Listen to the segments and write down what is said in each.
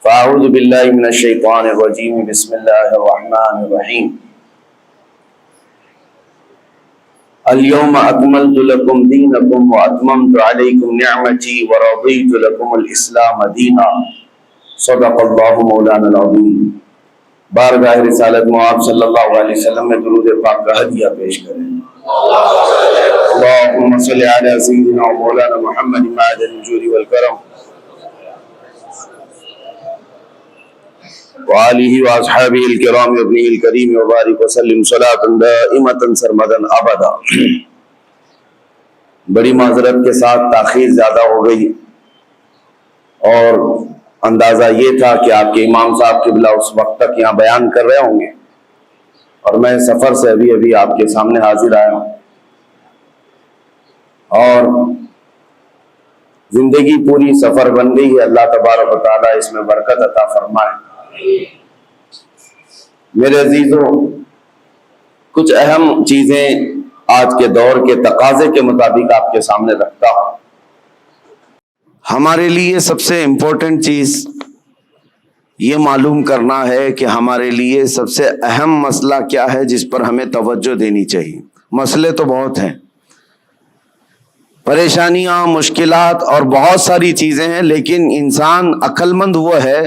فاعوذ باللہ من الشیطان الرجیم بسم اللہ الرحمن الرحیم اليوم اکملت لکم دینکم واتممت علیکم نعمتی ورضیت لکم الاسلام دینا صدق اللہ مولانا العظیم۔ بارگاہ رسالت آپ صلی اللہ علیہ وسلم میں درود پاک کا ہدیہ پیش کریں۔ اللہم صلی علی سیدنا مولانا محمد معدن الجود والکرم وآلہ واصحابہ الکرام وابنہ الکریم وبارک وسلم صلاۃ دائمۃ سرمدا ابدا۔ بڑی معذرت کے ساتھ تاخیر زیادہ ہو گئی اور اندازہ یہ تھا کہ آپ کے امام صاحب قبلہ اس وقت تک یہاں بیان کر رہے ہوں گے اور میں سفر سے ابھی آپ کے سامنے حاضر آیا ہوں، اور زندگی پوری سفر بن گئی ہے۔ اللہ تبارک و تعالیٰ اس میں برکت عطا فرمائے۔ میرے عزیزوں، کچھ اہم چیزیں آج کے دور کے تقاضے کے مطابق آپ کے سامنے رکھتا ہوں۔ ہمارے لیے سب سے امپورٹنٹ چیز یہ معلوم کرنا ہے کہ ہمارے لیے سب سے اہم مسئلہ کیا ہے جس پر ہمیں توجہ دینی چاہیے۔ مسئلے تو بہت ہیں، پریشانیاں، مشکلات اور بہت ساری چیزیں ہیں، لیکن انسان عقل مند وہ ہے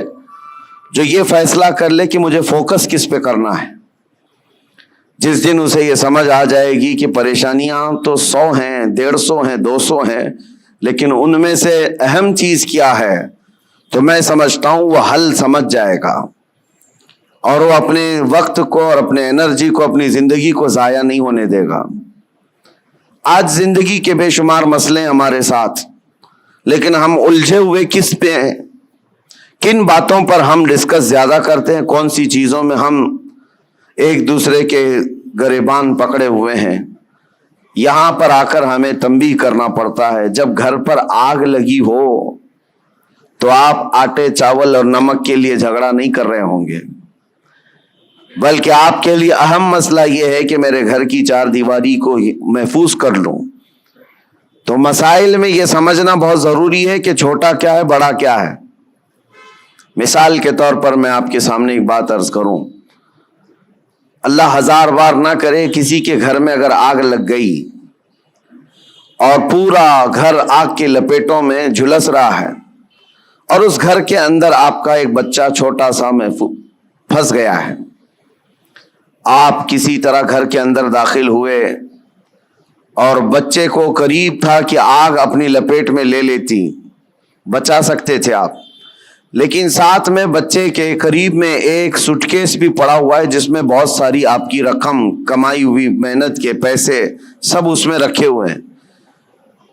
جو یہ فیصلہ کر لے کہ مجھے فوکس کس پہ کرنا ہے۔ جس دن اسے یہ سمجھ آ جائے گی کہ پریشانیاں تو 100 ہیں، 150 ہیں، 200 ہیں، لیکن ان میں سے اہم چیز کیا ہے، تو میں سمجھتا ہوں وہ حل سمجھ جائے گا اور وہ اپنے وقت کو اور اپنے انرجی کو، اپنی زندگی کو ضائع نہیں ہونے دے گا۔ آج زندگی کے بے شمار مسئلے ہمارے ساتھ، لیکن ہم الجھے ہوئے کس پہ ہیں؟ کن باتوں پر ہم ڈسکس زیادہ کرتے ہیں؟ کون سی چیزوں میں ہم ایک دوسرے کے گریبان پکڑے ہوئے ہیں؟ یہاں پر آ کر ہمیں تنبیہ کرنا پڑتا ہے۔ جب گھر پر آگ لگی ہو تو آپ آٹے، چاول اور نمک کے لیے جھگڑا نہیں کر رہے ہوں گے، بلکہ آپ کے لیے اہم مسئلہ یہ ہے کہ میرے گھر کی 4 دیواری کو محفوظ کر لوں۔ تو مسائل میں یہ سمجھنا بہت ضروری ہے کہ چھوٹا کیا ہے، بڑا کیا ہے۔ مثال کے طور پر میں آپ کے سامنے ایک بات عرض کروں، اللہ 1000 بار نہ کرے کسی کے گھر میں اگر آگ لگ گئی اور پورا گھر آگ کے لپیٹوں میں جھلس رہا ہے اور اس گھر کے اندر آپ کا ایک بچہ چھوٹا سا پھنس گیا ہے، آپ کسی طرح گھر کے اندر داخل ہوئے اور بچے کو قریب تھا کہ آگ اپنی لپیٹ میں لے لیتی، بچا سکتے تھے آپ، لیکن ساتھ میں بچے کے قریب میں ایک سوٹ کیس بھی پڑا ہوا ہے جس میں بہت ساری آپ کی رقم، کمائی ہوئی محنت کے پیسے سب اس میں رکھے ہوئے ہیں۔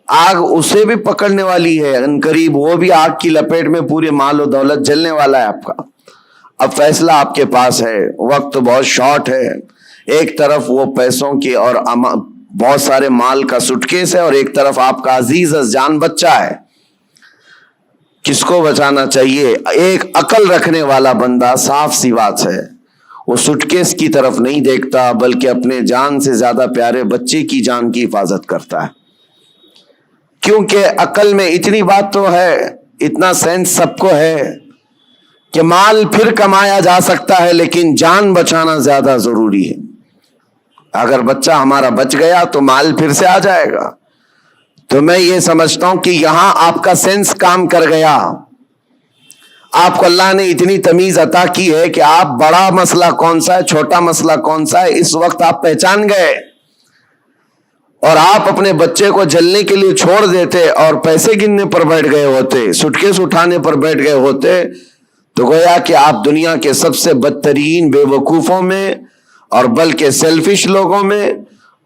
آگ اسے بھی پکڑنے والی ہے، ان قریب وہ بھی آگ کی لپیٹ میں پورے مال و دولت جلنے والا ہے آپ کا۔ اب فیصلہ آپ کے پاس ہے، وقت بہت شارٹ ہے، ایک طرف وہ پیسوں کے اور بہت سارے مال کا سوٹ کیس ہے اور ایک طرف آپ کا عزیز از جان بچہ ہے۔ کس کو بچانا چاہیے؟ ایک عقل رکھنے والا بندہ صاف سی بات ہے وہ سوٹ کیس کی طرف نہیں دیکھتا، بلکہ اپنے جان سے زیادہ پیارے بچے کی جان کی حفاظت کرتا ہے، کیونکہ عقل میں اتنی بات تو ہے، اتنا سینس سب کو ہے کہ مال پھر کمایا جا سکتا ہے لیکن جان بچانا زیادہ ضروری ہے۔ اگر بچہ ہمارا بچ گیا تو مال پھر سے آ جائے گا۔ تو میں یہ سمجھتا ہوں کہ یہاں آپ کا سینس کام کر گیا، آپ کو اللہ نے اتنی تمیز عطا کی ہے کہ آپ بڑا مسئلہ کون سا ہے، چھوٹا مسئلہ کون سا ہے، اس وقت آپ پہچان گئے، اور آپ اپنے بچے کو جلنے کے لیے چھوڑ دیتے اور پیسے گننے پر بیٹھ گئے ہوتے، سوٹ کیس اٹھانے پر بیٹھ گئے ہوتے، تو گویا کہ آپ دنیا کے سب سے بدترین بے وقوفوں میں اور بلکہ سیلفش لوگوں میں،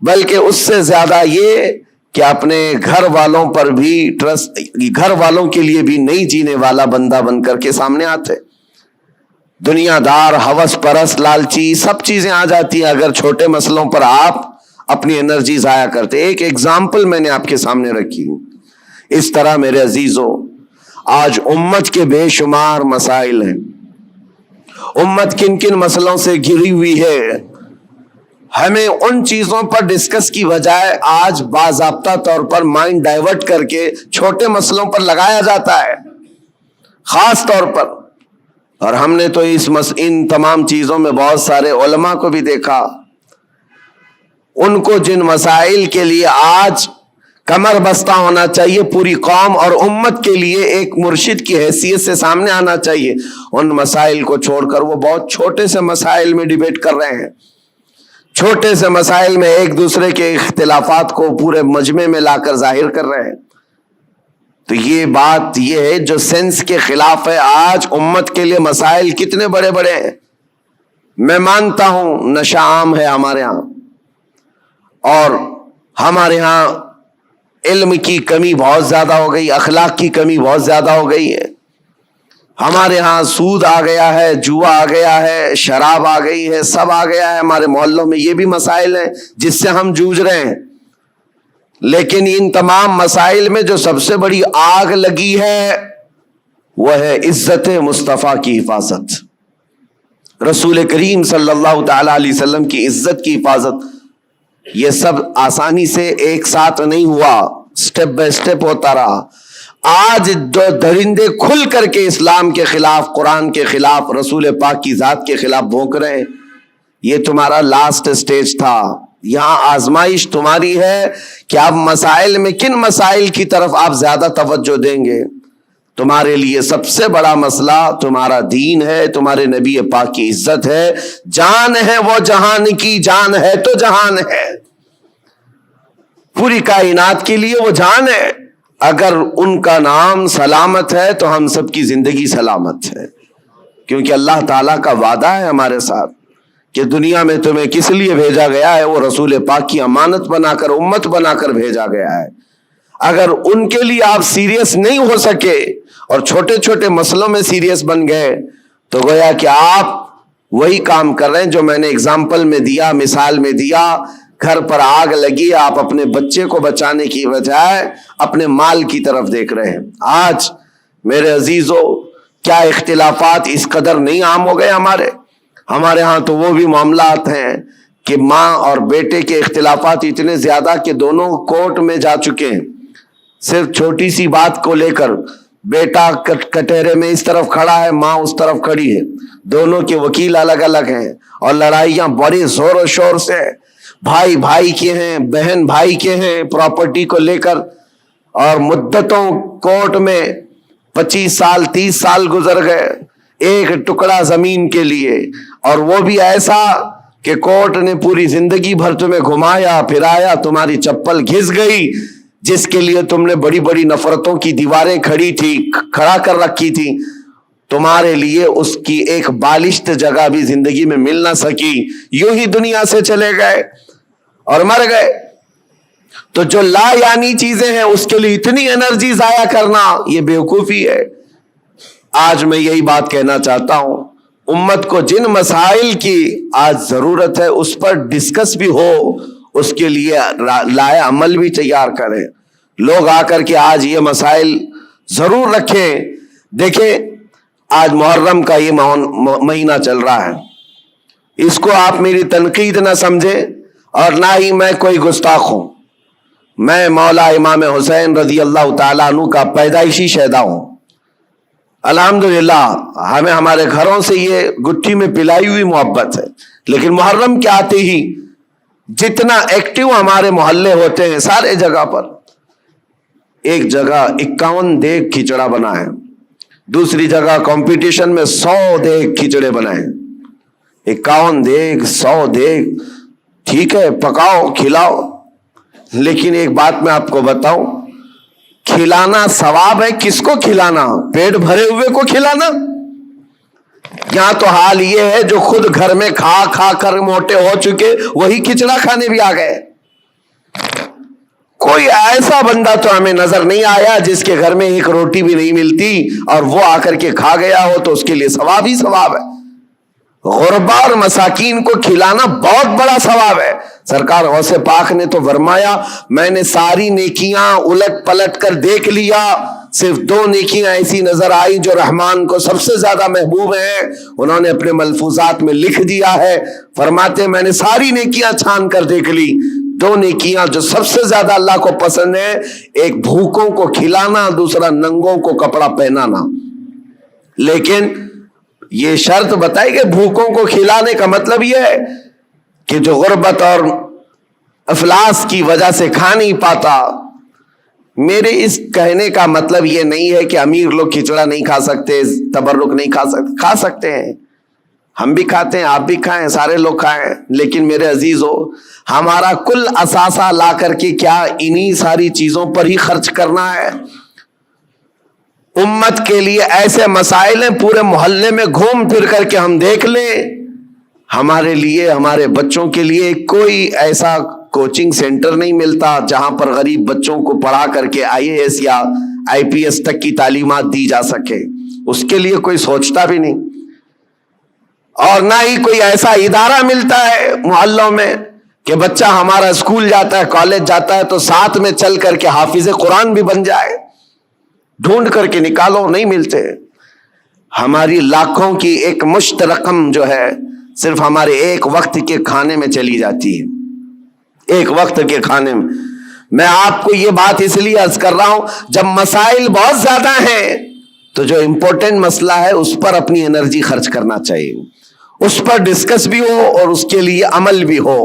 بلکہ اس سے زیادہ یہ کہ اپنے گھر والوں پر بھی گھر والوں کے لیے بھی نہیں جینے والا بندہ بن کر کے سامنے آتے۔ دنیا دار، ہوس پرست، لالچی سب چیزیں آ جاتی ہیں اگر چھوٹے مسئلوں پر آپ اپنی انرجی ضائع کرتے۔ ایک ایگزامپل میں نے آپ کے سامنے رکھی۔ اس طرح میرے عزیزوں، آج امت کے بے شمار مسائل ہیں، امت کن کن مسئلوں سے گھری ہوئی ہے، ہمیں ان چیزوں پر ڈسکس کی بجائے آج باضابطہ طور پر مائنڈ ڈائیورٹ کر کے چھوٹے مسئلوں پر لگایا جاتا ہے۔ خاص طور پر اور ہم نے تو ان تمام چیزوں میں بہت سارے علماء کو بھی دیکھا، ان کو جن مسائل کے لیے آج کمر بستہ ہونا چاہیے، پوری قوم اور امت کے لیے ایک مرشد کی حیثیت سے سامنے آنا چاہیے، ان مسائل کو چھوڑ کر وہ بہت چھوٹے سے مسائل میں ڈیبیٹ کر رہے ہیں، چھوٹے سے مسائل میں ایک دوسرے کے اختلافات کو پورے مجمع میں لا کر ظاہر کر رہے ہیں۔ تو یہ بات یہ ہے جو سینس کے خلاف ہے۔ آج امت کے لیے مسائل کتنے بڑے بڑے ہیں۔ میں مانتا ہوں نشہ عام ہے ہمارے ہاں، اور ہمارے ہاں علم کی کمی بہت زیادہ ہو گئی، اخلاق کی کمی بہت زیادہ ہو گئی ہے، ہمارے ہاں سود آ گیا ہے، جوا آ گیا ہے، شراب آ گئی ہے، سب آ گیا ہے ہمارے محلوں میں۔ یہ بھی مسائل ہیں جس سے ہم جوجھ رہے ہیں، لیکن ان تمام مسائل میں جو سب سے بڑی آگ لگی ہے وہ ہے عزت مصطفیٰ کی حفاظت، رسول کریم صلی اللہ تعالی علیہ وسلم کی عزت کی حفاظت۔ یہ سب آسانی سے ایک ساتھ نہیں ہوا، سٹیپ بائی سٹیپ ہوتا رہا۔ آج جو درندے کھل کر کے اسلام کے خلاف، قرآن کے خلاف، رسول پاک کی ذات کے خلاف بھونک رہے ہیں، یہ تمہارا لاسٹ سٹیج تھا۔ یہاں آزمائش تمہاری ہے کہ آپ مسائل میں کن مسائل کی طرف آپ زیادہ توجہ دیں گے۔ تمہارے لیے سب سے بڑا مسئلہ تمہارا دین ہے، تمہارے نبی پاک کی عزت ہے، جان ہے وہ جہان کی، جان ہے تو جہان ہے، پوری کائنات کے لیے وہ جان ہے۔ اگر ان کا نام سلامت ہے تو ہم سب کی زندگی سلامت ہے، کیونکہ اللہ تعالیٰ کا وعدہ ہے ہمارے ساتھ کہ دنیا میں تمہیں کس لیے بھیجا گیا ہے، وہ رسول پاک کی امانت بنا کر، امت بنا کر بھیجا گیا ہے۔ اگر ان کے لیے آپ سیریس نہیں ہو سکے اور چھوٹے چھوٹے مسئلوں میں سیریس بن گئے تو گویا کہ آپ وہی کام کر رہے ہیں جو میں نے اگزامپل میں دیا، مثال میں دیا۔ گھر پر آگ لگی، آپ اپنے بچے کو بچانے کی بجائے اپنے مال کی طرف دیکھ رہے ہیں۔ آج میرے عزیزو، کیا اختلافات اس قدر نہیں عام ہو گئے ہمارے ہاں تو وہ بھی معاملات ہیں کہ ماں اور بیٹے کے اختلافات اتنے زیادہ کہ دونوں کورٹ میں جا چکے ہیں، صرف چھوٹی سی بات کو لے کر۔ بیٹا کٹہرے میں اس طرف کھڑا ہے، ماں اس طرف کھڑی ہے، دونوں کے وکیل الگ الگ ہیں، اور لڑائیاں بڑے زور و شور سے، بھائی بھائی کے ہیں، بہن بھائی کے ہیں، پراپرٹی کو لے کر، اور مدتوں کورٹ میں 25 سال 30 سال گزر گئے ایک ٹکڑا زمین کے لیے، اور وہ بھی ایسا کہ کورٹ نے پوری زندگی بھر تمہیں گھمایا پھرایا، تمہاری چپل گھس گئی، جس کے لیے تم نے بڑی بڑی نفرتوں کی دیواریں کھڑا کر رکھی تھی، تمہارے لیے اس کی ایک بالشت جگہ بھی زندگی میں مل نہ سکی، یوں ہی دنیا سے چلے گئے اور مر گئے۔ تو جو لا یعنی چیزیں ہیں اس کے لیے اتنی انرجی ضائع کرنا، یہ بیوقوفی ہے۔ آج میں یہی بات کہنا چاہتا ہوں، امت کو جن مسائل کی آج ضرورت ہے اس پر ڈسکس بھی ہو، اس کے لیے لائے عمل بھی تیار کریں۔ لوگ آ کر کے آج یہ مسائل ضرور رکھیں۔ دیکھیں، آج محرم کا یہ مہینہ چل رہا ہے، اس کو آپ میری تنقید نہ سمجھیں اور نہ ہی میں کوئی گستاخ ہوں۔ میں مولا امام حسین رضی اللہ تعالیٰ عنہ کا پیدائشی شہدا ہوں۔ الحمدللہ ہمیں ہمارے گھروں سے یہ گٹھی میں پلائی ہوئی محبت ہے، لیکن محرم کے آتے ہی جتنا ایکٹیو ہمارے محلے ہوتے ہیں، سارے جگہ پر ایک جگہ 51 دیگ کھچڑا بنا ہے، دوسری جگہ کمپٹیشن میں 100 دیگ کھچڑے بنائے، 51 دیگ 100 دیگ، ٹھیک ہے پکاؤ کھلاؤ، لیکن ایک بات میں آپ کو بتاؤں، کھلانا ثواب ہے، کس کو کھلانا؟ پیٹ بھرے ہوئے کو کھلانا؟ یہاں تو حال یہ ہے جو خود گھر میں کھا کھا کر موٹے ہو چکے وہی کھچڑا کھانے بھی آ گئے۔ کوئی ایسا بندہ تو ہمیں نظر نہیں آیا جس کے گھر میں ایک روٹی بھی نہیں ملتی اور وہ آ کر کے کھا گیا ہو تو اس کے لیے ثواب ہی ثواب ہے۔ غربا اور مساکین کو کھلانا بہت بڑا ثواب ہے۔ سرکار غوث پاک نے تو فرمایا، میں نے ساری نیکیاں الٹ پلٹ کر دیکھ لیا، صرف 2 نیکیاں ایسی نظر آئی جو رحمان کو سب سے زیادہ محبوب ہیں، انہوں نے اپنے ملفوظات میں لکھ دیا ہے، فرماتے میں نے ساری نیکیاں چھان کر دیکھ لی، 2 نیکیاں جو سب سے زیادہ اللہ کو پسند ہے، ایک بھوکوں کو کھلانا، دوسرا ننگوں کو کپڑا پہنانا۔ لیکن یہ شرط بتائی کہ بھوکوں کو کھلانے کا مطلب یہ ہے کہ جو غربت اور افلاس کی وجہ سے کھا نہیں پاتا. میرے اس کہنے کا مطلب یہ نہیں ہے کہ امیر لوگ کھچڑا نہیں کھا سکتے, تبرک نہیں کھا سکتے ہیں. ہم بھی کھاتے ہیں, آپ بھی کھائیں, سارے لوگ کھائیں. لیکن میرے عزیزو, ہمارا کل اثاثہ لا کر کے کیا انہی ساری چیزوں پر ہی خرچ کرنا ہے؟ امت کے لیے ایسے مسائل ہیں, پورے محلے میں گھوم پھر کر کے ہم دیکھ لیں, ہمارے لیے, ہمارے بچوں کے لیے کوئی ایسا کوچنگ سینٹر نہیں ملتا جہاں پر غریب بچوں کو پڑھا کر کے IAS یا IPS تک کی تعلیمات دی جا سکے. اس کے لیے کوئی سوچتا بھی نہیں. اور نہ ہی کوئی ایسا ادارہ ملتا ہے محلوں میں کہ بچہ ہمارا اسکول جاتا ہے, کالج جاتا ہے تو ساتھ میں چل کر کے حافظ قرآن بھی بن جائے. ڈھونڈ کر کے نکالو, نہیں ملتے. ہماری لاکھوں کی ایک مشت رقم جو ہے صرف ہمارے ایک وقت کے کھانے میں چلی جاتی ہے. ایک وقت کے کھانے میں آپ کو یہ بات اس لیے عرض کر رہا ہوں, جب مسائل بہت زیادہ ہیں تو جو امپورٹنٹ مسئلہ ہے اس پر اپنی انرجی خرچ کرنا چاہیے, اس پر ڈسکس بھی ہو اور اس کے لیے عمل بھی ہو.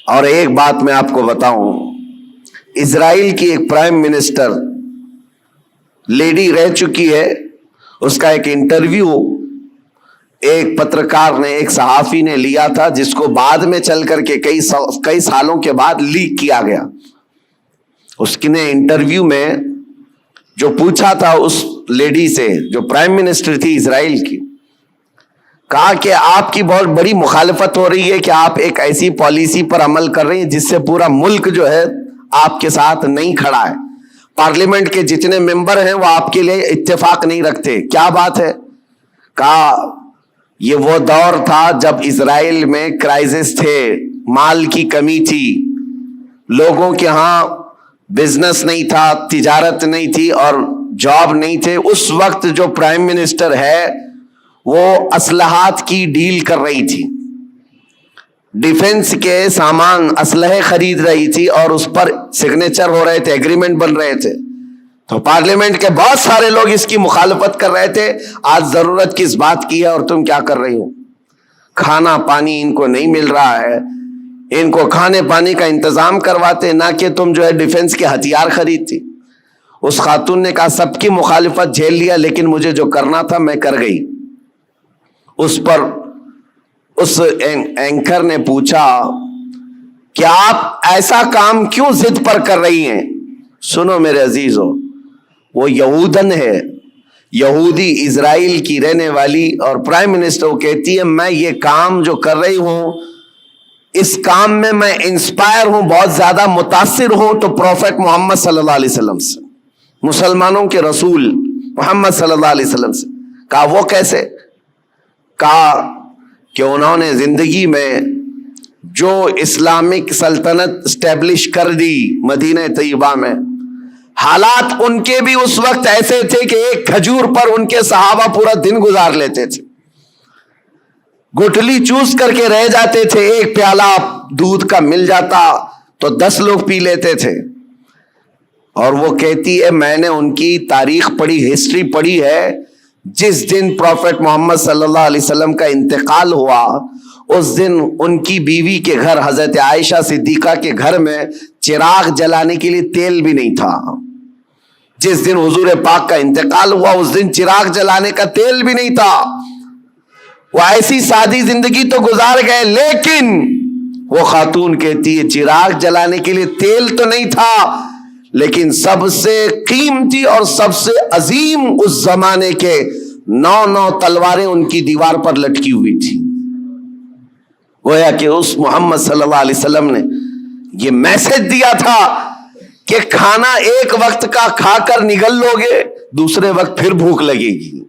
اور ایک بات میں آپ کو بتاؤں, اسرائیل کی ایک پرائم منسٹر لیڈی رہ چکی ہے, اس کا ایک انٹرویو ایک پترکار نے, ایک صحافی نے لیا تھا, جس کو بعد میں چل کر کے کئی سالوں کے بعد لیک کیا گیا. اس نے انٹرویو میں جو پوچھا تھا اس لیڈی سے جو پرائم منسٹر تھی اسرائیل کی, کہا کہ آپ کی بہت بڑی مخالفت ہو رہی ہے کہ آپ ایک ایسی پالیسی پر عمل کر رہے ہیں جس سے پورا ملک جو ہے آپ کے ساتھ نہیں کھڑا ہے. پارلیمنٹ کے جتنے ممبر ہیں وہ آپ کے لیے اتفاق نہیں رکھتے. کیا بات ہے؟ کہا یہ وہ دور تھا جب اسرائیل میں کرائسس تھے, مال کی کمی تھی, لوگوں کے ہاں بزنس نہیں تھا, تجارت نہیں تھی اور جاب نہیں تھے. اس وقت جو پرائم منسٹر ہے وہ اسلحات کی ڈیل کر رہی تھی, ڈیفنس کے سامان, اسلحے خرید رہی تھی اور اس پر سگنیچر ہو رہے تھے, ایگریمنٹ بن رہے تھے. تو پارلیمنٹ کے بہت سارے لوگ اس کی مخالفت کر رہے تھے. آج ضرورت کس بات کی ہے اور تم کیا کر رہی ہو؟ کھانا پانی ان کو نہیں مل رہا ہے, ان کو کھانے پانی کا انتظام کرواتے, نہ کہ تم جو ہے ڈیفنس کے ہتھیار خریدتی. اس خاتون نے کہا سب کی مخالفت جھیل لیا لیکن مجھے جو کرنا تھا میں کر گئی. اس پر اس اینکر نے پوچھا کہ آپ ایسا کام کیوں ضد پر کر رہی ہیں؟ سنو میرے عزیزو, وہ یہودن ہے, یہودی, اسرائیل کی رہنے والی, اور پرائم منسٹر وہ کہتی ہے میں یہ کام جو کر رہی ہوں اس کام میں انسپائر ہوں, بہت زیادہ متاثر ہوں تو پروفیٹ محمد صلی اللہ علیہ وسلم سے, مسلمانوں کے رسول محمد صلی اللہ علیہ وسلم سے. کہا وہ کیسے؟ کہا کہ انہوں نے زندگی میں جو اسلامک سلطنت اسٹیبلش کر دی مدینہ طیبہ میں, حالات ان کے بھی اس وقت ایسے تھے کہ ایک کھجور پر ان کے صحابہ پورا دن گزار لیتے تھے, گٹلی چوس کر کے رہ جاتے تھے. ایک پیالہ دودھ کا مل جاتا تو 10 لوگ پی لیتے تھے. اور وہ کہتی ہے میں نے ان کی تاریخ پڑھی, ہسٹری پڑھی ہے, جس دن پروفیٹ محمد صلی اللہ علیہ وسلم کا انتقال ہوا اس دن ان کی بیوی کے گھر حضرت عائشہ صدیقہ کے گھر میں چراغ جلانے کے لیے تیل بھی نہیں تھا. جس دن حضور پاک کا انتقال ہوا اس دن چراغ جلانے کا تیل بھی نہیں تھا. وہ ایسی سادی زندگی تو گزار گئے, لیکن وہ خاتون کہتی ہے چراغ جلانے کے لیے تیل تو نہیں تھا, لیکن سب سے قیمتی اور سب سے عظیم اس زمانے کے 9 تلواریں ان کی دیوار پر لٹکی ہوئی تھی. گویا کہ اس محمد صلی اللہ علیہ وسلم نے یہ میسج دیا تھا کہ کھانا ایک وقت کا کھا کر نگل لوگے, دوسرے وقت پھر بھوک لگے گی,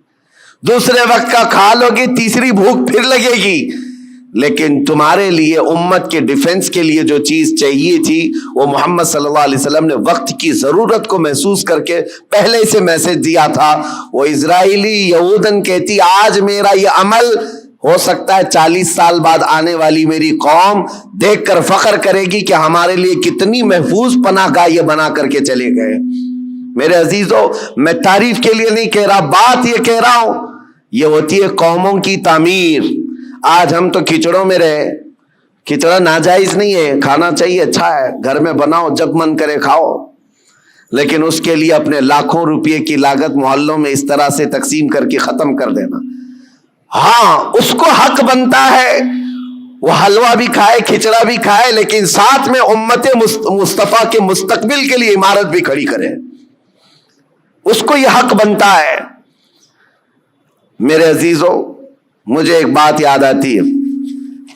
دوسرے وقت کا کھا لوگے, تیسری بھوک پھر لگے گی. لیکن تمہارے لیے امت کے ڈیفنس کے لیے جو چیز چاہیے تھی وہ محمد صلی اللہ علیہ وسلم نے وقت کی ضرورت کو محسوس کر کے پہلے سے میسج دیا تھا. وہ اسرائیلی یہودن کہتی آج میرا یہ عمل ہو سکتا ہے 40 سال بعد آنے والی میری قوم دیکھ کر فخر کرے گی کہ ہمارے لیے کتنی محفوظ پناہ گاہ یہ بنا کر کے چلے گئے. میرے عزیزو, میں تعریف کے لیے نہیں کہہ رہا, بات یہ کہہ رہا ہوں یہ ہوتی ہے قوموں کی تعمیر. آج ہم تو کھچڑوں میں رہے. کھچڑا ناجائز نہیں ہے, کھانا چاہیے, اچھا ہے, گھر میں بناؤ, جب من کرے کھاؤ, لیکن اس کے لیے اپنے لاکھوں روپے کی لاگت محلوں میں اس طرح سے تقسیم کر کے ختم کر دینا. ہاں, اس کو حق بنتا ہے وہ حلوہ بھی کھائے, کھچڑا بھی کھائے, لیکن ساتھ میں امت مصطفیٰ کے مستقبل کے لیے عمارت بھی کھڑی کرے. اس کو یہ حق بنتا ہے. میرے عزیزو, مجھے ایک بات یاد آتی ہے.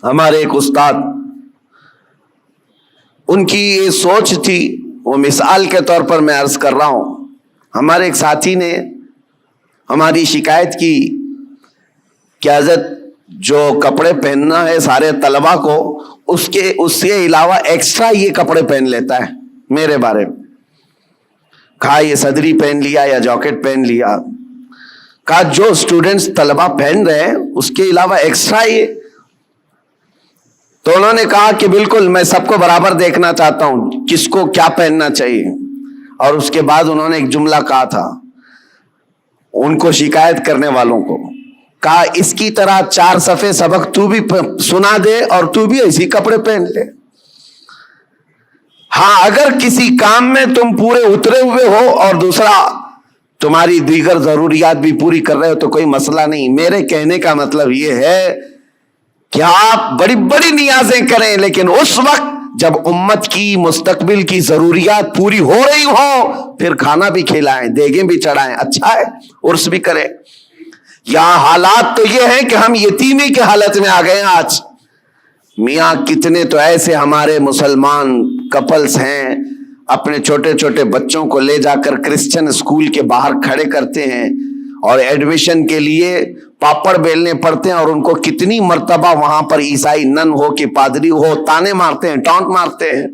ہمارے ایک استاد, ان کی یہ سوچ تھی, وہ مثال کے طور پر میں عرض کر رہا ہوں. ہمارے ایک ساتھی نے ہماری شکایت کی کہ حضرت جو کپڑے پہننا ہے سارے طلبہ کو, اس کے علاوہ ایکسٹرا یہ کپڑے پہن لیتا ہے میرے بارے میں. کہا یہ صدری پہن لیا یا جاکٹ پہن لیا. کہا جو اسٹوڈنٹس طلبہ پہن رہے ہیں اس کے علاوہ ایکسٹرا یہ. تو انہوں نے کہا کہ بالکل, میں سب کو برابر دیکھنا چاہتا ہوں, کس کو کیا پہننا چاہیے. اور اس کے بعد انہوں نے ایک جملہ کہا تھا ان کو شکایت کرنے والوں کو. کہا اس کی طرح 4 صفحے سبق تو بھی سنا دے اور تو بھی ایسی کپڑے پہن لے. ہاں, اگر کسی کام میں تم پورے اترے ہوئے ہو اور دوسرا تمہاری دیگر ضروریات بھی پوری کر رہے ہو تو کوئی مسئلہ نہیں. میرے کہنے کا مطلب یہ ہے کہ آپ بڑی بڑی نیازیں کریں, لیکن اس وقت جب امت کی مستقبل کی ضروریات پوری ہو رہی ہو پھر کھانا بھی کھلائیں, دیگیں بھی چڑھائیں, اچھا ہے, عرس بھی کریں. یہاں حالات تو یہ ہے کہ ہم یتیمی کے حالت میں آ گئے ہیں آج. میاں کتنے تو ایسے ہمارے مسلمان کپلز ہیں اپنے چھوٹے چھوٹے بچوں کو لے جا کر کرسچن اسکول کے باہر کھڑے کرتے ہیں اور ایڈمیشن کے لیے پاپڑ بیلنے پڑتے ہیں, اور ان کو کتنی مرتبہ وہاں پر عیسائی نن ہو کہ پادری ہو تانے مارتے ہیں, ٹانٹ مارتے ہیں.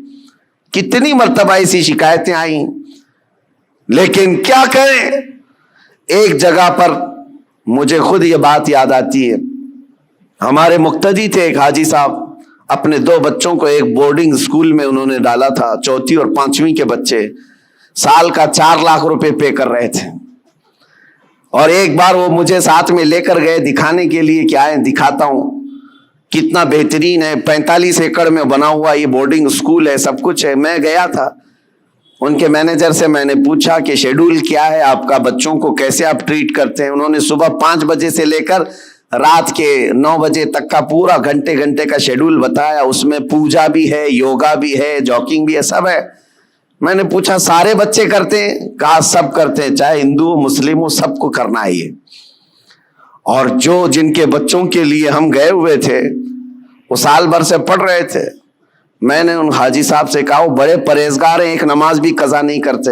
کتنی مرتبہ ایسی شکایتیں آئیں. لیکن کیا کریں, ایک جگہ پر مجھے خود یہ بات یاد آتی ہے. ہمارے مقتدی تھے ایک حاجی صاحب, اپنے 2 بچوں کو ایک بورڈنگ اسکول میں انہوں نے ڈالا تھا, 4تھی اور 5ویں کے بچے, سال کا 4 لاکھ روپے پے کر رہے تھے. اور ایک بار وہ مجھے ساتھ میں لے کر گئے دکھانے کے لیے کہ آئیں دکھاتا ہوں کتنا بہترین ہے, 45 ایکڑ میں بنا ہوا یہ بورڈنگ اسکول ہے, سب کچھ ہے. میں گیا تھا, ان کے مینیجر سے میں نے پوچھا کہ شیڈول کیا ہے آپ کا, بچوں کو کیسے آپ ٹریٹ کرتے ہیں. انہوں نے صبح 5 بجے سے لے کر رات کے 9 بجے تک کا پورا گھنٹے کا شیڈول بتایا. اس میں پوجا بھی ہے, یوگا بھی ہے, جاگنگ بھی ہے, سب ہے. میں نے پوچھا سارے بچے کرتے ہیں؟ کہا سب کرتے ہیں, چاہے ہندو ہو مسلم ہو, سب کو کرنا ہے یہ. اور جن کے بچوں کے لیے ہم گئے ہوئے تھے وہ سال بھر سے پڑھ رہے تھے. میں نے ان حاجی صاحب سے کہا وہ بڑے پرہیزگار ہیں, ایک نماز بھی قضا نہیں کرتے.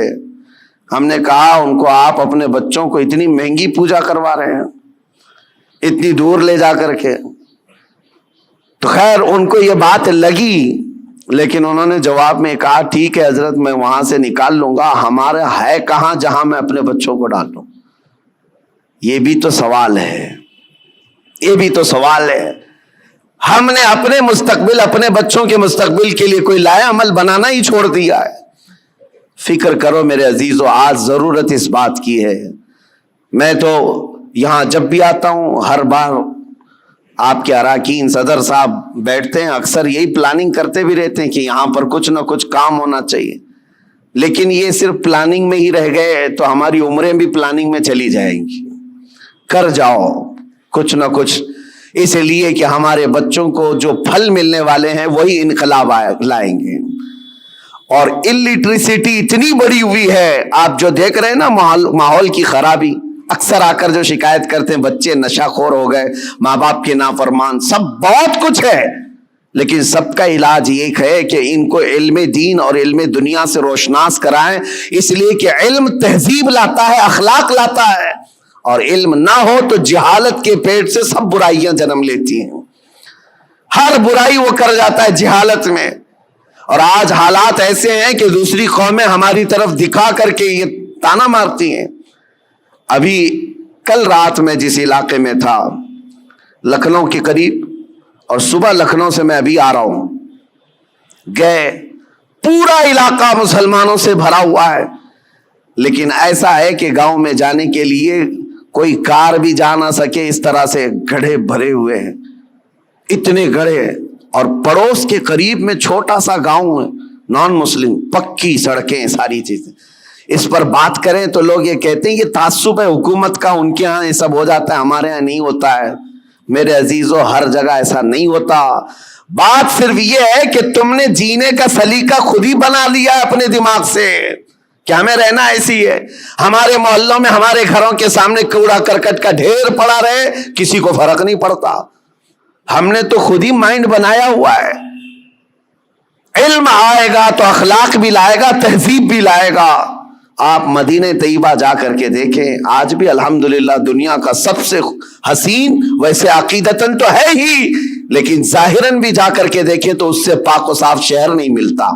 ہم نے کہا ان کو آپ اپنے بچوں کو اتنی مہنگی پوجا کروا رہے ہیں, اتنی دور لے جا کر کے. تو خیر ان کو یہ بات لگی, لیکن انہوں نے جواب میں کہا ٹھیک ہے حضرت, میں وہاں سے نکال لوں گا, ہمارا ہے کہاں جہاں میں اپنے بچوں کو ڈال دوں. یہ بھی تو سوال ہے, یہ بھی تو سوال ہے. ہم نے اپنے مستقبل, اپنے بچوں کے مستقبل کے لیے کوئی لایا عمل بنانا ہی چھوڑ دیا ہے. فکر کرو میرے عزیزو, آج ضرورت اس بات کی ہے. میں تو یہاں جب بھی آتا ہوں ہر بار آپ کے اراکین صدر صاحب بیٹھتے ہیں, اکثر یہی پلاننگ کرتے بھی رہتے ہیں کہ یہاں پر کچھ نہ کچھ کام ہونا چاہیے. لیکن یہ صرف پلاننگ میں ہی رہ گئے تو ہماری عمریں بھی پلاننگ میں چلی جائیں گی. کر جاؤ کچھ نہ کچھ, اس لیے کہ ہمارے بچوں کو جو پھل ملنے والے ہیں وہی انقلاب لائیں گے. اور الٹریسٹی اتنی بڑی ہوئی ہے, آپ جو دیکھ رہے ہیں نا ماحول کی خرابی, اکثر آ کر جو شکایت کرتے ہیں بچے نشہ خور ہو گئے, ماں باپ کے نافرمان, سب بہت کچھ ہے. لیکن سب کا علاج یہ ہے کہ ان کو علم دین اور علم دنیا سے روشناس کرائیں, اس لیے کہ علم تہذیب لاتا ہے, اخلاق لاتا ہے, اور علم نہ ہو تو جہالت کے پیٹ سے سب برائیاں جنم لیتی ہیں. ہر برائی وہ کر جاتا ہے جہالت میں. اور آج حالات ایسے ہیں کہ دوسری قومیں ہماری طرف دکھا کر کے یہ تانا مارتی ہیں. ابھی کل رات میں جس علاقے میں تھا لکھنؤ کے قریب, اور صبح لکھنؤ سے میں ابھی آ رہا ہوں, گئے پورا علاقہ مسلمانوں سے بھرا ہوا ہے. لیکن ایسا ہے کہ گاؤں میں جانے کے لیے کوئی کار بھی جا نہ سکے، اس طرح سے گڑھے بھرے ہوئے ہیں، اتنے گڑھے. اور پڑوس کے قریب میں چھوٹا سا گاؤں ہے نان مسلم، پکی سڑکیں، ساری چیزیں. اس پر بات کریں تو لوگ یہ کہتے ہیں یہ تعصب ہے حکومت کا، ان کے ہاں یہ سب ہو جاتا ہے، ہمارے ہاں نہیں ہوتا ہے. میرے عزیزو، ہر جگہ ایسا نہیں ہوتا. بات صرف یہ ہے کہ تم نے جینے کا سلیقہ خود ہی بنا لیا ہے اپنے دماغ سے کہ ہمیں رہنا ایسی ہے. ہمارے محلوں میں، ہمارے گھروں کے سامنے کوڑا کرکٹ کا ڈھیر پڑا رہے، کسی کو فرق نہیں پڑتا. ہم نے تو خود ہی مائنڈ بنایا ہوا ہے. علم آئے گا تو اخلاق بھی لائے گا، تہذیب بھی لائے گا. آپ مدینہ طیبہ جا کر کے دیکھیں، آج بھی الحمدللہ دنیا کا سب سے حسین، ویسے عقیدتاً تو ہے ہی، لیکن ظاہراً بھی جا کر کے دیکھیں تو اس سے پاک و صاف شہر نہیں ملتا.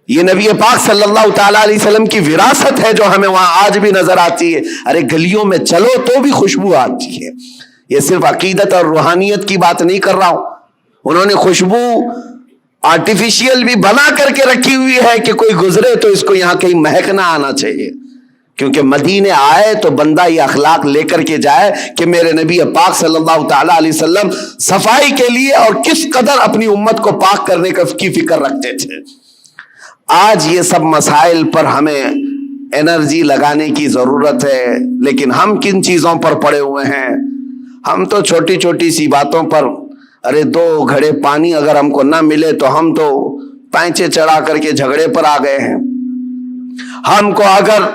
یہ نبی پاک صلی اللہ تعالیٰ علیہ وسلم کی وراثت ہے جو ہمیں وہاں آج بھی نظر آتی ہے. ارے گلیوں میں چلو تو بھی خوشبو آتی ہے. یہ صرف عقیدت اور روحانیت کی بات نہیں کر رہا ہوں. انہوں نے خوشبو آرٹیفیشیل بھی بنا کر کے رکھی ہوئی ہے کہ کوئی گزرے تو اس کو یہاں کہیں مہک نہ آنا چاہیے، کیونکہ مدینے آئے تو بندہ یہ اخلاق لے کر کے جائے کہ میرے نبی پاک صلی اللہ تعالیٰ علیہ وسلم صفائی کے لیے اور کس قدر اپنی امت کو پاک کرنے کی فکر رکھتے تھے. آج یہ سب مسائل پر ہمیں انرجی لگانے کی ضرورت ہے، لیکن ہم کن چیزوں پر پڑے ہوئے ہیں؟ ہم تو چھوٹی چھوٹی سی باتوں پر، ارے 2 گھڑے پانی اگر ہم کو نہ ملے تو ہم تو پینچے چڑھا کر کے جھگڑے پر آ گئے ہیں. ہم کو اگر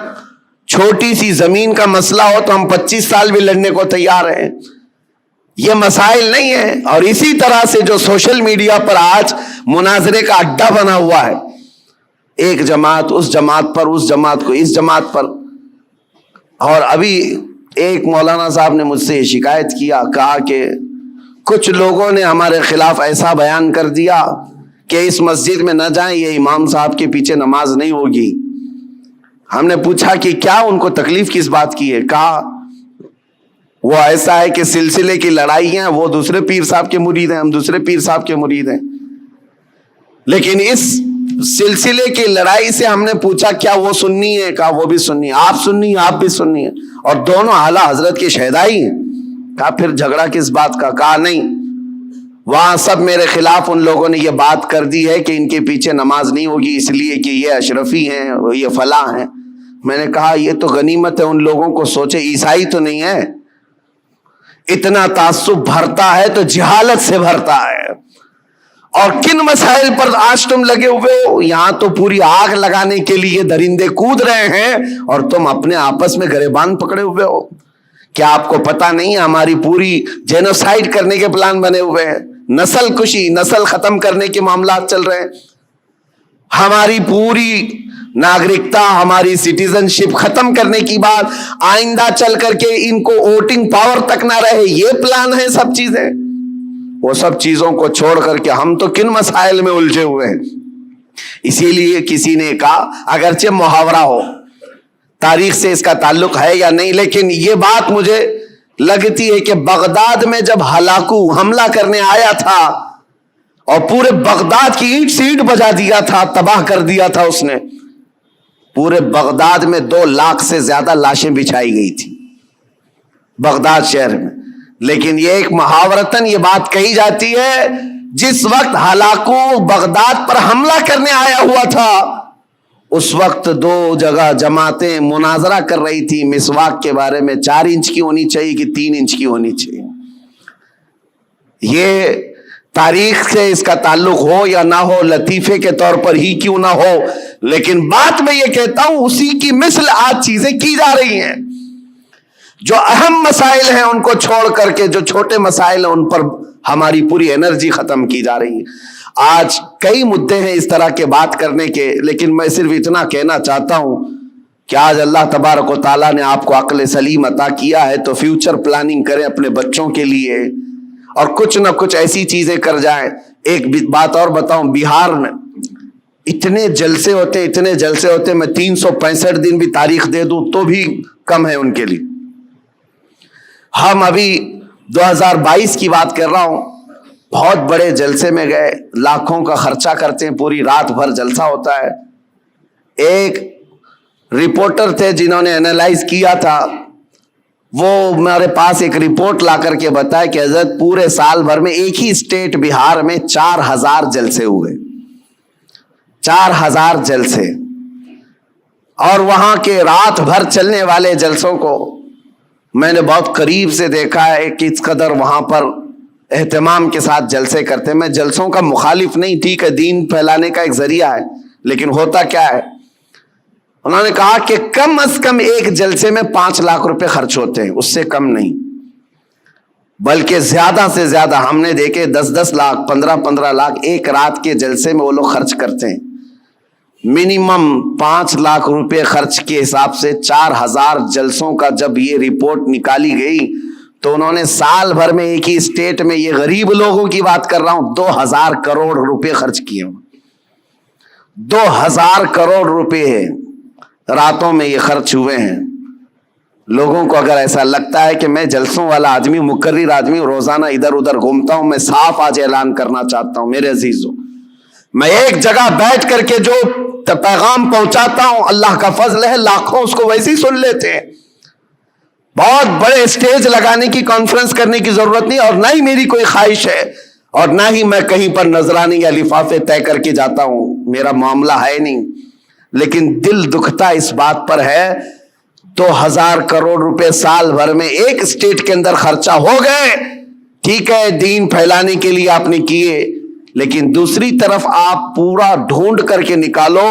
چھوٹی سی زمین کا مسئلہ ہو تو ہم 25 سال بھی لڑنے کو تیار ہیں. یہ مسائل نہیں ہیں. اور اسی طرح سے جو سوشل میڈیا پر آج مناظرے کا اڈا بنا ہوا ہے، ایک جماعت اس جماعت پر، اس جماعت کو اس جماعت پر. اور ابھی ایک مولانا صاحب نے مجھ سے شکایت کیا، کہا کہ کچھ لوگوں نے ہمارے خلاف ایسا بیان کر دیا کہ اس مسجد میں نہ جائیں، یہ امام صاحب کے پیچھے نماز نہیں ہوگی. ہم نے پوچھا کہ کیا ان کو تکلیف کس بات کی ہے؟ کہا وہ ایسا ہے کہ سلسلے کی لڑائی ہیں، وہ دوسرے پیر صاحب کے مرید ہیں، ہم دوسرے پیر صاحب کے مرید ہیں. لیکن اس سلسلے کی لڑائی سے ہم نے پوچھا کیا وہ سنی ہے؟ کہا وہ بھی سنی. آپ سنی ہیں؟ آپ بھی سنی ہیں، اور دونوں اعلیٰ حضرت کے شہدائی ہیں. کہا پھر جھگڑا کس بات کا؟ کہا نہیں، وہاں سب میرے خلاف ان لوگوں نے یہ بات کر دی ہے کہ ان کے پیچھے نماز نہیں ہوگی اس لیے کہ یہ اشرفی ہیں، یہ فلاں ہیں. میں نے کہا یہ تو غنیمت ہے ان لوگوں کو، سوچے عیسائی تو نہیں ہے. اتنا تعصب بھرتا ہے تو جہالت سے بھرتا ہے. اور کن مسائل پر آج تم لگے ہوئے ہو؟ یہاں تو پوری آگ لگانے کے لیے درندے کود رہے ہیں اور تم اپنے آپس میں گریبان پکڑے ہوئے ہو. کیا آپ کو پتا نہیں ہے ہماری پوری جینوسائیڈ کرنے کے پلان بنے ہوئے ہیں، نسل کشی، نسل ختم کرنے کے معاملات چل رہے ہیں. ہماری پوری ناگرکتا، ہماری سٹیزن شپ ختم کرنے کی بات، آئندہ چل کر کے ان کو ووٹنگ پاور تک نہ رہے، یہ پلان ہے سب چیزیں. وہ سب چیزوں کو چھوڑ کر کے ہم تو کن مسائل میں الجھے ہوئے ہیں. اسی لیے کسی نے کہا، اگرچہ محاورہ ہو، تاریخ سے اس کا تعلق ہے یا نہیں، لیکن یہ بات مجھے لگتی ہے کہ بغداد میں جب ہلاکو حملہ کرنے آیا تھا اور پورے بغداد کی اینٹ سے اینٹ بجا دیا تھا، تباہ کر دیا تھا اس نے، پورے بغداد میں 2 لاکھ سے زیادہ لاشیں بچھائی گئی تھی بغداد شہر میں. لیکن یہ ایک محاورتاً یہ بات کہی جاتی ہے، جس وقت ہلاکو بغداد پر حملہ کرنے آیا ہوا تھا اس وقت 2 جگہ جماعتیں مناظرہ کر رہی تھی مسواک کے بارے میں، 4 انچ کی ہونی چاہیے کہ 3 انچ کی ہونی چاہیے. یہ تاریخ سے اس کا تعلق ہو یا نہ ہو، لطیفے کے طور پر ہی کیوں نہ ہو، لیکن بات میں یہ کہتا ہوں اسی کی مثل آج چیزیں کی جا رہی ہیں. جو اہم مسائل ہیں ان کو چھوڑ کر کے جو چھوٹے مسائل ہیں ان پر ہماری پوری انرجی ختم کی جا رہی ہے. آج کئی مدعے ہیں اس طرح کے بات کرنے کے، لیکن میں صرف اتنا کہنا چاہتا ہوں کہ آج اللہ تبارک و تعالیٰ نے آپ کو عقل سلیم عطا کیا ہے تو فیوچر پلاننگ کریں اپنے بچوں کے لیے اور کچھ نہ کچھ ایسی چیزیں کر جائیں. ایک بات اور بتاؤں، بہار میں اتنے جلسے ہوتے میں 365 دن بھی تاریخ دے دوں تو بھی کم ہے ان کے لیے. ہم ابھی 2022 کی بات کر رہا ہوں، بہت بڑے جلسے میں گئے، لاکھوں کا خرچہ کرتے ہیں، پوری رات بھر جلسہ ہوتا ہے. ایک رپورٹر تھے جنہوں نے اینالائز کیا تھا وہ میرے پاس ایک رپورٹ لا کر کے بتایا کہ حضرت پورے سال بھر میں ایک ہی اسٹیٹ بہار میں 4000 جلسے ہوئے، 4000 جلسے، اور وہاں کے رات بھر چلنے والے جلسوں کو میں نے بہت قریب سے دیکھا ہے کہ اس قدر وہاں پر اہتمام کے ساتھ جلسے کرتے. میں جلسوں کا مخالف نہیں، ٹھیک ہے، دین پھیلانے کا ایک ذریعہ ہے، لیکن ہوتا کیا ہے، انہوں نے کہا کہ کم از کم ایک جلسے میں 5 لاکھ روپے خرچ ہوتے ہیں، اس سے کم نہیں، بلکہ زیادہ سے زیادہ ہم نے دیکھے 10-10 لاکھ 15-15 لاکھ ایک رات کے جلسے میں وہ لوگ خرچ کرتے ہیں. منیمم 5 لاکھ روپے خرچ کے حساب سے 4000 جلسوں کا جب یہ رپورٹ نکالی گئی تو انہوں نے سال بھر میں ایک ہی اسٹیٹ میں، یہ غریب لوگوں کی بات کر رہا ہوں، 2000 کروڑ روپے خرچ کیے. 2000 کروڑ روپے راتوں میں یہ خرچ ہوئے ہیں. لوگوں کو اگر ایسا لگتا ہے کہ میں جلسوں والا آدمی، مقرر آدمی، روزانہ ادھر ادھر گھومتا ہوں، میں صاف آج اعلان کرنا چاہتا ہوں میرے عزیزوں، میں ایک جگہ بیٹھ کر کے جو پیغام پہنچاتا ہوں، اللہ کا فضل ہے لاکھوں اس کو ویسے ہی سن لیتے ہیں. بہت بڑے اسٹیج لگانے کی، کانفرنس کرنے کی ضرورت نہیں، اور نہ ہی میری کوئی خواہش ہے، اور نہ ہی میں کہیں پر نذرانے یا لفافے طے کر کے جاتا ہوں، میرا معاملہ ہے نہیں. لیکن دل دکھتا اس بات پر ہے 2000 کروڑ روپے سال بھر میں ایک اسٹیٹ کے اندر خرچہ ہو گئے. ٹھیک ہے، دین پھیلانے کے لیے آپ نے کیے، لیکن دوسری طرف آپ پورا ڈھونڈ کر کے نکالو،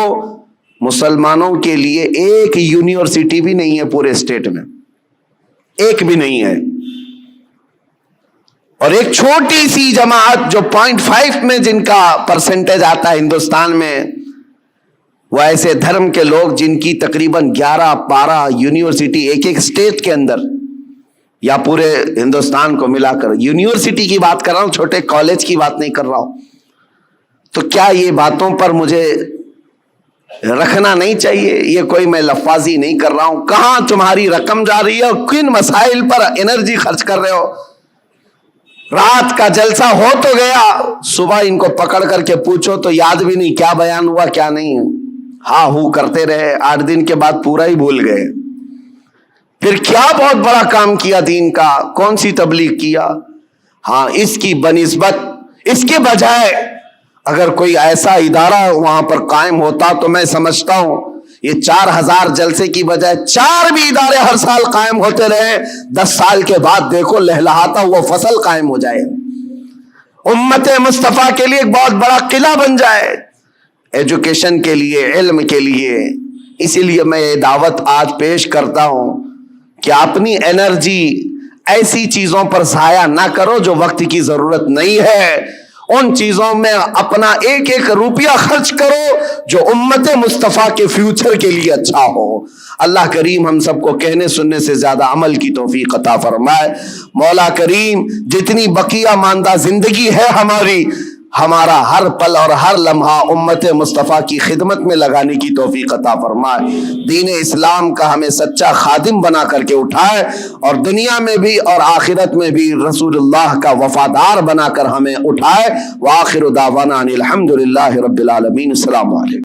مسلمانوں کے لیے ایک یونیورسٹی بھی نہیں ہے پورے اسٹیٹ میں، ایک بھی نہیں ہے. اور ایک چھوٹی سی جماعت جو 0.5 میں جن کا پرسنٹیج آتا ہے ہندوستان میں، وہ ایسے دھرم کے لوگ جن کی تقریباً 11-12 یونیورسٹی ایک ایک اسٹیٹ کے اندر یا پورے ہندوستان کو ملا کر، یونیورسٹی کی بات کر رہا ہوں، چھوٹے کالج کی بات نہیں کر رہا ہوں. تو کیا یہ باتوں پر مجھے رکھنا نہیں چاہیے؟ یہ کوئی میں لفاظی نہیں کر رہا ہوں. کہاں تمہاری رقم جا رہی ہے اور کن مسائل پر انرجی خرچ کر رہے ہو؟ رات کا جلسہ ہو تو گیا، صبح ان کو پکڑ کر کے پوچھو تو یاد بھی نہیں کیا بیان ہوا کیا نہیں. ہاں ہو کرتے رہے، 8 دن کے بعد پورا ہی بھول گئے. پھر کیا بہت بڑا کام کیا دین کا، کون سی تبلیغ کیا؟ ہاں، اس کی بنسبت، اس کے بجائے اگر کوئی ایسا ادارہ وہاں پر قائم ہوتا تو میں سمجھتا ہوں یہ 4000 جلسے کی بجائے 4 بھی ادارے ہر سال قائم ہوتے رہے، 10 سال کے بعد دیکھو لہلہاتا ہوا فصل قائم ہو جائے، امت مصطفیٰ کے لیے ایک بہت بڑا قلعہ بن جائے، ایجوکیشن کے لیے، علم کے لیے. اسی لیے میں یہ دعوت آج پیش کرتا ہوں کہ اپنی انرجی ایسی چیزوں پر ضائع نہ کرو جو وقت کی ضرورت نہیں ہے. ان چیزوں میں اپنا ایک ایک روپیہ خرچ کرو جو امت مصطفیٰ کے فیوچر کے لیے اچھا ہو. اللہ کریم ہم سب کو کہنے سننے سے زیادہ عمل کی توفیق عطا فرمائے. مولا کریم جتنی بقیہ ماندہ زندگی ہے ہماری، ہمارا ہر پل اور ہر لمحہ امت مصطفیٰ کی خدمت میں لگانے کی توفیق عطا فرمائے. دین اسلام کا ہمیں سچا خادم بنا کر کے اٹھائے، اور دنیا میں بھی اور آخرت میں بھی رسول اللہ کا وفادار بنا کر ہمیں اٹھائے. وآخر دعوانا ان الحمد للہ رب العالمین. السلام علیکم.